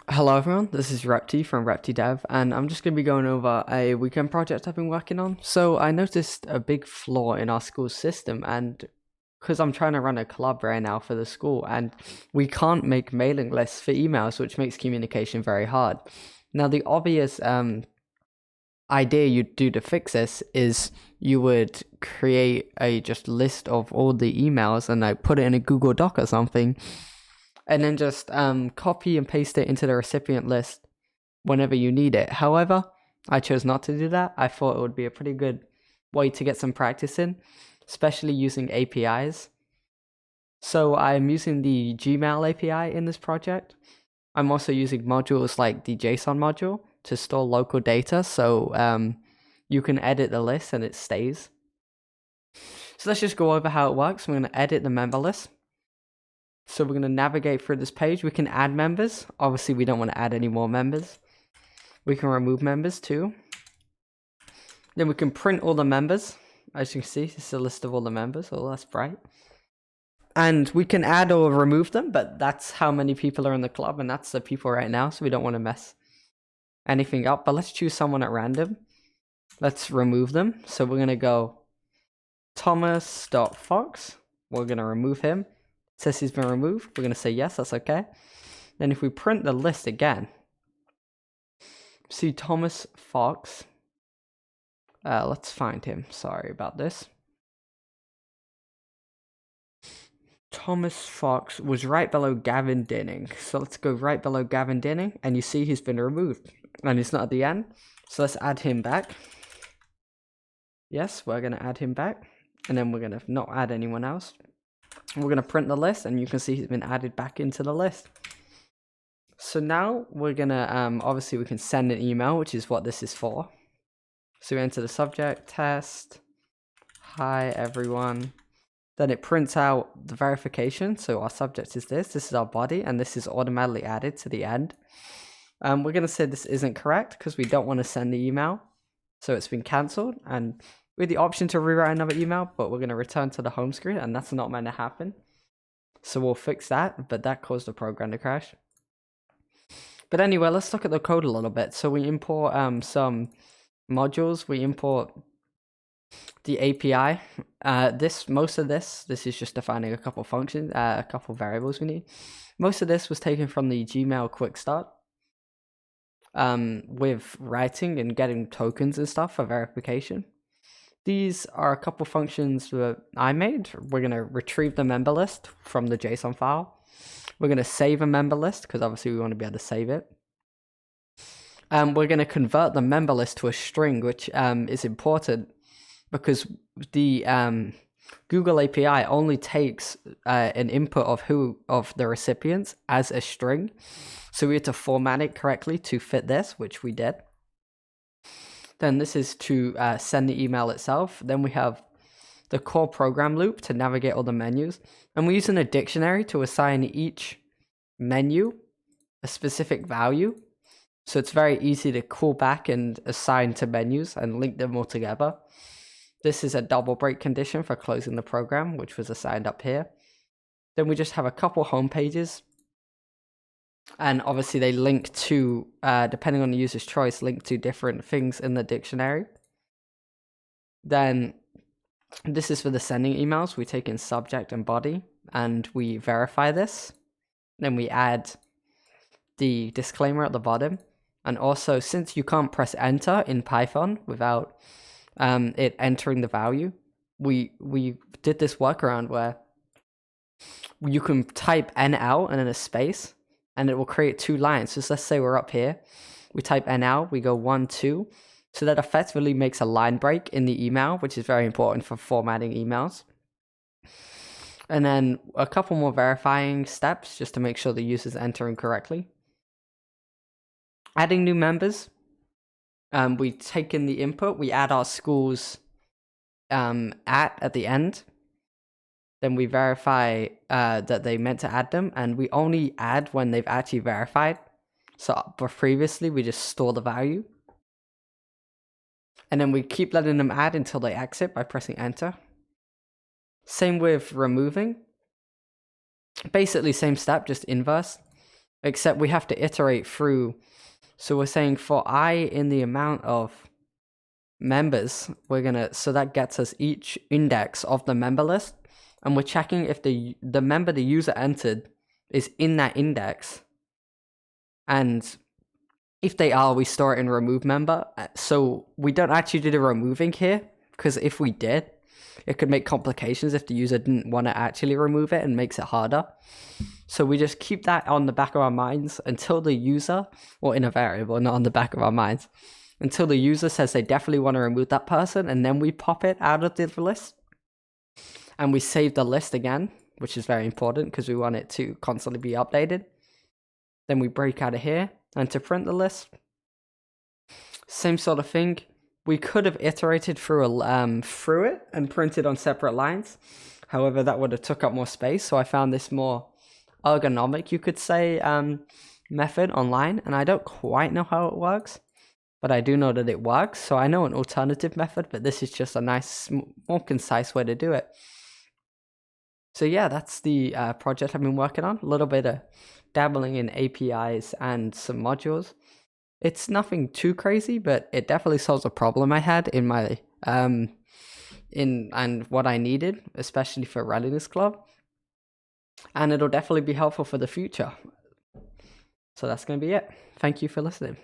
Hello everyone, this is Repti from Repti Dev, and I'm just going to be going over a weekend project I've been working on. So I noticed a big flaw in our school system, and because I'm trying to run a club right now for the school, and we can't make mailing lists for emails, which makes communication very hard. Now the obvious idea you'd do to fix this is you would create a just list of all the emails and like put it in a Google Doc or something, and then just copy and paste it into the recipient list whenever you need it. However, I chose not to do that. I thought it would be a pretty good way to get some practice in, especially using APIs. So I'm using the Gmail API in this project. I'm also using modules like the JSON module to store local data, so you can edit the list and it stays. So let's just go over how it works. I'm going to edit the member list. So we're going to navigate through this page. We can add members. Obviously, we don't want to add any more members. We can remove members too. Then we can print all the members. As you can see, this is a list of all the members. Oh, that's bright. And we can add or remove them, but that's how many people are in the club, and that's the people right now, so we don't want to mess anything up. But let's choose someone at random. Let's remove them. So we're going to go Thomas.Fox. We're going to remove him. It says he's been removed. We're going to say yes, that's okay. Then if we print the list again, see Thomas Fox. Let's find him. Sorry about this. Thomas Fox was right below Gavin Dinning. So let's go right below Gavin Dinning, and you see he's been removed. And he's not at the end. So let's add him back. Yes, we're going to add him back. And then we're going to not add anyone else. We're going to print the list, and you can see he's been added back into the list. So now we're going to, obviously we can send an email, which is what this is for. So we enter the subject, test, hi everyone. Then it prints out the verification. So our subject is this is our body, and this is automatically added to the end. We're going to say this isn't correct because we don't want to send the email. So it's been cancelled, and we have the option to rewrite another email, but we're going to return to the home screen, and that's not meant to happen. So we'll fix that, but that caused the program to crash. But anyway, let's look at the code a little bit. So we import some modules. We import the API. Most of this is just defining a couple functions, a couple variables we need. Most of this was taken from the Gmail quick start. With writing and getting tokens and stuff for verification. These are a couple functions that I made. We're going to retrieve the member list from the JSON file. We're going to save a member list because obviously we want to be able to save it. We're going to convert the member list to a string, which is important because the Google API only takes an input of the recipients as a string. So we had to format it correctly to fit this, which we did. Then this is to send the email itself. Then we have the core program loop to navigate all the menus. And we're using a dictionary to assign each menu a specific value. So it's very easy to call back and assign to menus and link them all together. This is a double break condition for closing the program, which was assigned up here. Then we just have a couple home pages. And obviously they link to, depending on the user's choice, link to different things in the dictionary. Then this is for the sending emails. We take in subject and body, and we verify this. Then we add the disclaimer at the bottom. And also, since you can't press enter in Python without it entering the value, we did this workaround where you can type N out and then a space, and it will create two lines. So let's say we're up here, we type N out, we go 1, 2. So that effectively makes a line break in the email, which is very important for formatting emails. And then a couple more verifying steps just to make sure the user's entering correctly. Adding new members. We take in the input, we add our school's at the end. Then we verify that they meant to add them, and we only add when they've actually verified. So previously, we just store the value. And then we keep letting them add until they exit by pressing enter. Same with removing. Basically, same step, just inverse. except we have to iterate through. So we're saying for I in the amount of members, so that gets us each index of the member list, and we're checking if the member the user entered is in that index, and if they are, we store it in remove member. So we don't actually do the removing here, because if we did, it could make complications if the user didn't want to actually remove it and makes it harder. So we just keep that on the back of our minds until the user, or in a variable, not on the back of our minds, until the user says they definitely want to remove that person, and then we pop it out of the list. And we save the list again, which is very important because we want it to constantly be updated. Then we break out of here, and to print the list, same sort of thing. We could have iterated through it and printed on separate lines. However, that would have took up more space. So I found this more ergonomic, you could say, method online. And I don't quite know how it works, but I do know that it works. So I know an alternative method, but this is just a nice, more concise way to do it. So yeah, that's the project I've been working on. A little bit of dabbling in APIs and some modules. It's nothing too crazy, but it definitely solves a problem I had in my and what I needed, especially for Readiness Club. And it'll definitely be helpful for the future. So that's going to be it. Thank you for listening.